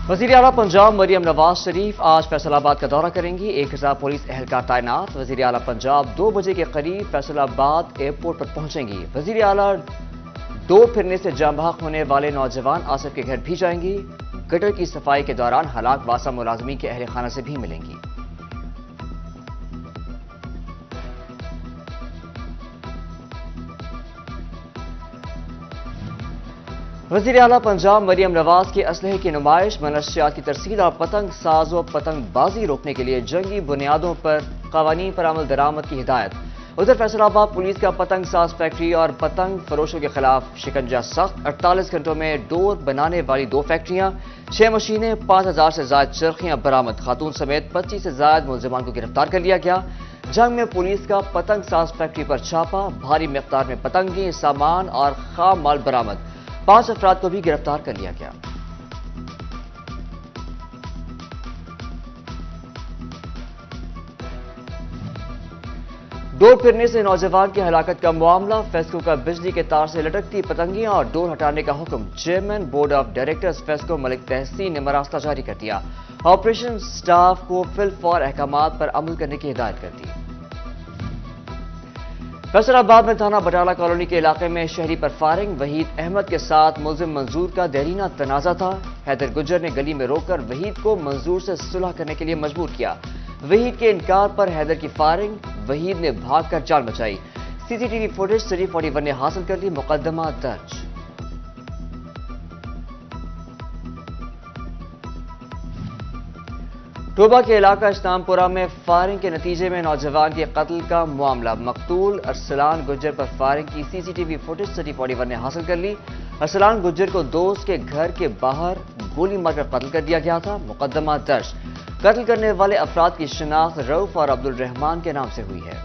वज़ीर आला पंजाब मरियम नवाज शरीफ आज फैसलाबाद का दौरा करेंगी। 1000 पुलिस एहलकार तैनात। वज़ीर आला पंजाब 2 बजे के करीब फैसलाबाद एयरपोर्ट पर पहुंचेंगी। वज़ीर आला दो फिरने से जाम बहक होने वाले नौजवान आसिफ के घर भी जाएंगी। गटर की सफाई के दौरान हलाक वासा मुलाजमी के अहल खाना से भी मिलेंगी। वज़ीर आला पंजाब मरियम नवाज के असलहे की नुमाइश, मनशियात की तरसील और पतंग साज व पतंगबाजी रोकने के लिए जंगी बुनियादों पर कवानीन पर अमल दरामद की हिदायत। उधर फैसलाबाद पुलिस का पतंग साज फैक्ट्री और पतंग फरोशों के खिलाफ शिकंजा सख्त। 48 घंटों में डोर बनाने वाली 2 फैक्ट्रियां, 6 मशीनें, 5000 से ज्यादा चरखियां बरामद। खातून समेत 25 से ज्यादा मुलजिमान को गिरफ्तार कर लिया गया। जंग में पुलिस का पतंग साज फैक्ट्री पर छापा, भारी मिकदार में पतंगे, सामान और खाम माल बरामद। 5 अफराद को भी गिरफ्तार कर लिया गया। डोर फिरने से नौजवान की हलाकत का मामला। फेस्को का बिजली के तार से लटकती पतंगियां और डोर हटाने का हुक्म। Chairman board of directors FESCO Malik Tahseen ने मरास्ता जारी कर दिया। ऑपरेशन स्टाफ को फिलफौर अहकामात पर अमल करने की हिदायत कर दी। फैसलाबाद में थाना बटाला कॉलोनी के इलाके में शहरी पर फायरिंग। वहीद अहमद के साथ मुलजिम मंजूर का देरीना तनाजा था। हैदर गुज्जर ने गली में रोककर वहीद को मंजूर से सुलह करने के लिए मजबूर किया। वहीद के इनकार पर हैदर की फायरिंग। वहीद ने भागकर जान मचाई। सीसीटीवी फुटेज सिटी 41 ने हासिल कर ली। मुकदमा दर्ज। टोबा के इलाका इस्लामपुरा में फायरिंग के नतीजे में नौजवान के कत्ल का मामला। मकतूल अरसलान गुज्जर पर फायरिंग की सीसीटीवी फुटेज सिटी 41 ने हासिल कर ली। अरसलान गुज्जर को दोस्त के घर के बाहर गोली मारकर कत्ल कर दिया गया था। मुकदमा दर्ज। कत्ल करने वाले अफराद की शिनाख्त रऊफ और अब्दुल रहमान के नाम से हुई है।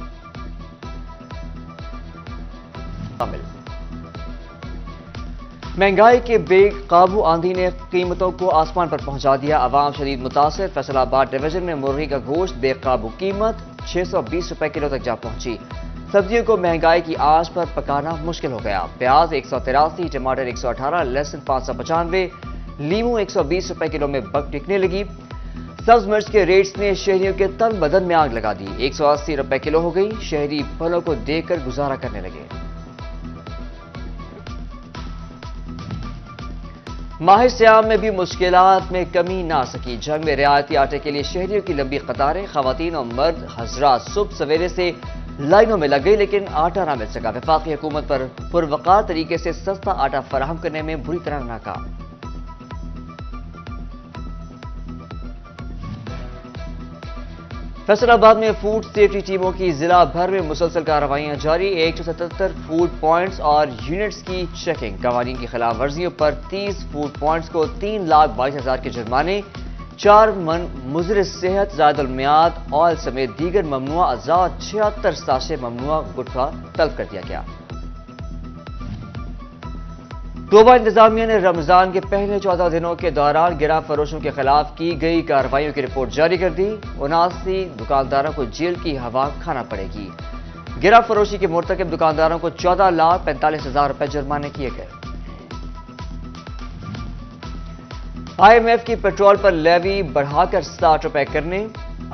महंगाई के बेकाबू आंधी ने कीमतों को आसमान पर पहुंचा दिया। अवाम शदीद मुतासिर। फैसलाबाद डिवीजन में मुर्गी का गोश्त बेकाबू कीमत 620 रुपए किलो तक जा पहुंची। सब्जियों को महंगाई की आंच पर पकाना मुश्किल हो गया। प्याज 183, टमाटर 118, लहसुन 595, लीमू 120 रुपए किलो में बिकने लगी। सब्ज मिर्च के रेट्स ने शहरियों के तन बदन में आग लगा दी। 180 रुपए किलो हो गई। शहरी फलों को देखकर गुजारा करने लगे। माह सियाम में भी मुश्किलात में कमी ना सकी। जंग में रियायती आटे के लिए शहरियों की लंबी कतारें। खवातीन और मर्द हजरात सुबह सवेरे से लाइनों में लग गई, लेकिन आटा ना मिल सका। वफाकी हुकूमत पर पुरवकार तरीके से सस्ता आटा फराहम करने में बुरी तरह नाकाम। फैसलाबाद में फूड सेफ्टी टीमों की जिला भर में मुसलसल कार्रवाइयां जारी। 177 फूड पॉइंट्स और यूनिट्स की चेकिंग। कवानीन की खिलाफ वर्जियों पर 30 फूड पॉइंट्स को 3,22,000 के जुर्माने। 4 मुज़र सेहत, ज़ायदुल मियाद ऑयल समेत दीगर ममनुआ अज़ा, 76 साशे ममनुआ गुटखा तलब कर दिया गया। टोबा इंतजामिया ने रमजान के पहले 14 दिनों के दौरान गिराव फरोशों के खिलाफ की गई कार्रवाइयों की रिपोर्ट जारी कर दी। 79 दुकानदारों को जेल की हवा खाना पड़ेगी। गिराव फरोशी के मुर्तकिब दुकानदारों को 14,45,000 रुपए जुर्माने किए गए। IMF की पेट्रोल पर लेवी बढ़ाकर 60 रुपए करने।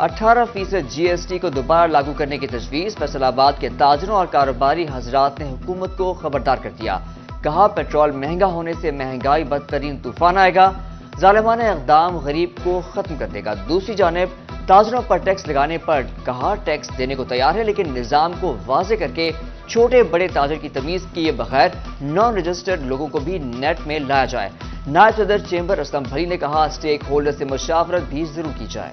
18% GST को दोबारा लागू करने की तजवीज। फैसलाबाद के ताजरों और कारोबारी हजरात ने हुकूमत को खबरदार कर दिया। कहा, पेट्रोल महंगा होने से महंगाई बदतरीन तूफान आएगा। जालिमाना इक़दाम गरीब को खत्म कर देगा। दूसरी जानिब ताजरों पर टैक्स लगाने पर कहा, टैक्स देने को तैयार है, लेकिन निजाम को वाज़े करके छोटे बड़े ताजर की तमीज किए बगैर नॉन रजिस्टर्ड लोगों को भी नेट में लाया जाए। नायब सदर चेंबर असलम भरी ने कहा, स्टेक होल्डर से मुशावरत भी जरूर की जाए।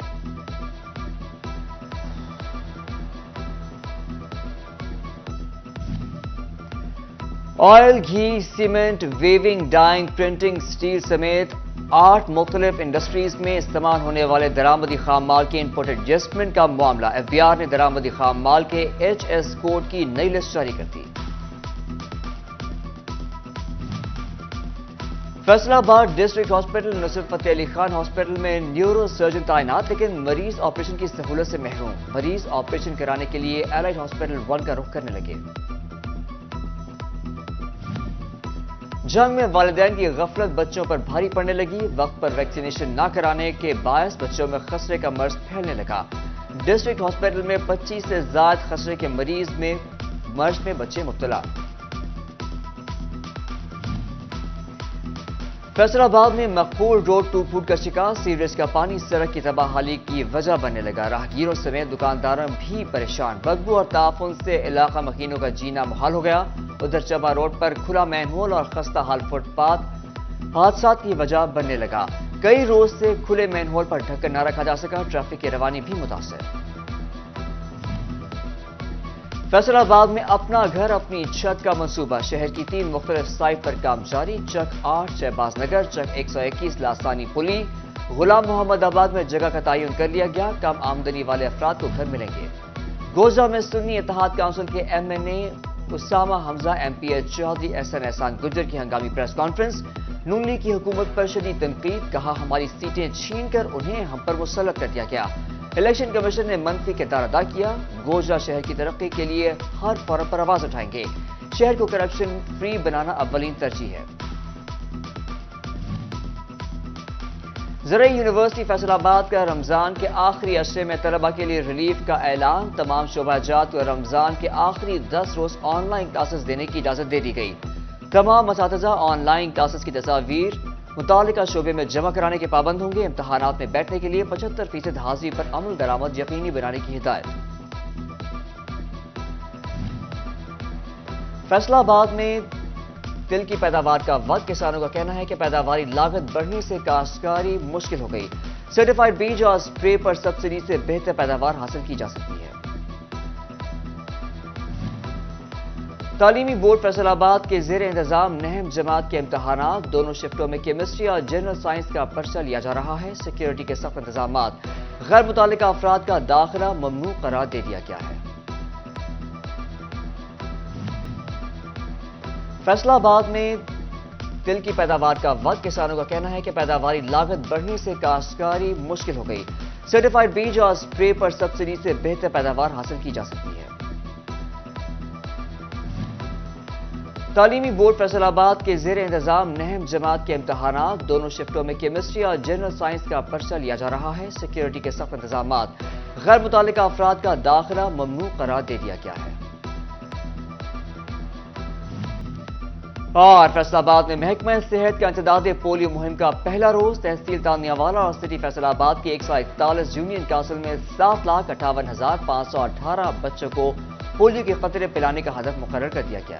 ऑयल, घी, cement, weaving, dyeing, printing, steel समेत 8 मुख्तलिफ इंडस्ट्रीज में इस्तेमाल होने वाले दरामदी खाम माल के इनपुट एडजस्टमेंट का मामला। FBR ने दरामदी खाम माल के HS कोड की नई लिस्ट जारी कर दी। Faisalabad district hospital Nusrat Fateh Ali Khan hospital में न्यूरो सर्जन तैनात, लेकिन मरीज ऑपरेशन की सहूलत से महरूम। मरीज ऑपरेशन कराने के लिए एलाइट हॉस्पिटल 1 का रुख करने लगे। جنگ میں والدین کی غفلت بچوں پر بھاری پڑنے لگی، وقت پر ویکسینیشن نہ کرانے کے باعث بچوں میں خسرے کا مرض پھیلنے لگا۔ ڈسٹرکٹ ہاسپٹل میں 25 سے زائد خسرے کے مرض میں بچے مبتلا۔ فیصل آباد میں مقبول روڈ ٹوٹ پھوٹ کا شکار، سیوریج کا پانی سڑک کی تباہ حالی کی وجہ بننے لگا، راہگیروں سمیت دکانداروں بھی پریشان، بدبو اور تعفن سے علاقہ مکینوں کا جینا محال ہو گیا۔ ادھر چبا روڈ پر کھلا مین ہول اور خستہ حال فٹ پاتھ حادثات کی وجہ بننے لگا، کئی روز سے کھلے مین ہول پر ڈھکن نہ رکھا جا سکا، ٹریفک کی روانی بھی متاثر۔ فیصل آباد میں اپنا گھر اپنی چھت کا منصوبہ، شہر کی 3 مختلف سائٹ پر کام جاری، چک 8 شہباز نگر، چک 121 لاسانی پلی، غلام محمد آباد میں جگہ کا تعین کر لیا گیا، کم آمدنی والے افراد کو گھر ملیں گے۔ گوجرا میں سنی اتحاد کونسل کے ایم این اے اسامہ حمزہ، ایم پی ایچ چودھری احسن احسان گجر کی ہنگامی پریس کانفرنس، نون لیگ کی حکومت پر شدید تنقید، کہا ہماری سیٹیں چھین کر انہیں ہم پر مسلط کر دیا گیا، الیکشن کمیشن نے منفی کردار ادا کیا، گوجرا شہر کی ترقی کے لیے ہر فورم پر آواز اٹھائیں گے، شہر کو کرپشن فری بنانا اولین ترجیح ہے۔ زرعی یونیورسٹی فیصل آباد کا رمضان کے آخری عشرے میں طلبہ کے لیے ریلیف کا اعلان، تمام شعبہ جات کو رمضان کے آخری 10 روز آن لائن کلاسز دینے کی اجازت دے دی گئی، تمام اساتذہ آن لائن کلاسز کی تصاویر متعلقہ شعبے میں جمع کرانے کے پابند ہوں گے، امتحانات میں بیٹھنے کے لیے 75% حاضری پر عمل درآمد یقینی بنانے کی ہدایت۔ فیصل آباد میں تل کی پیداوار کا وقت، کسانوں کا کہنا ہے کہ پیداواری لاگت بڑھنے سے کاشتکاری مشکل ہو گئی، سرٹیفائیڈ بیج اور اسپرے پر سبسڈی سے بہتر پیداوار حاصل کی جا سکتی ہے۔ تعلیمی بورڈ فیصل آباد کے زیر انتظام نہم جماعت کے امتحانات، دونوں شفٹوں میں کیمسٹری اور جنرل سائنس کا پرچہ لیا جا رہا ہے، سیکیورٹی کے سخت انتظامات، غیر متعلقہ افراد کا داخلہ ممنوع قرار دے دیا گیا ہے۔ فیصل آباد میں تل کی پیداوار کا وقت، کسانوں کا کہنا ہے کہ پیداواری لاگت بڑھنے سے کاشتکاری مشکل ہو گئی، سرٹیفائیڈ بیج اور اسپرے پر سبسڈی سے بہتر پیداوار حاصل کی جا سکتی ہے۔ تعلیمی بورڈ فیصل آباد کے زیر انتظام نہم جماعت کے امتحانات، دونوں شفٹوں میں کیمسٹری اور جنرل سائنس کا پرچہ لیا جا رہا ہے، سیکیورٹی کے سخت انتظامات، غیر متعلقہ افراد کا داخلہ ممنوع قرار دے دیا گیا ہے۔ اور فیصل آباد میں محکمہ صحت کا انسداد پولیو مہم کا پہلا روز، تحصیل تانیاوالا اور سٹی فیصل آباد کی 141 یونین کونسل میں 7,58,518 بچوں کو پولیو کے قطرے پلانے کا ہدف مقرر کر دیا گیا۔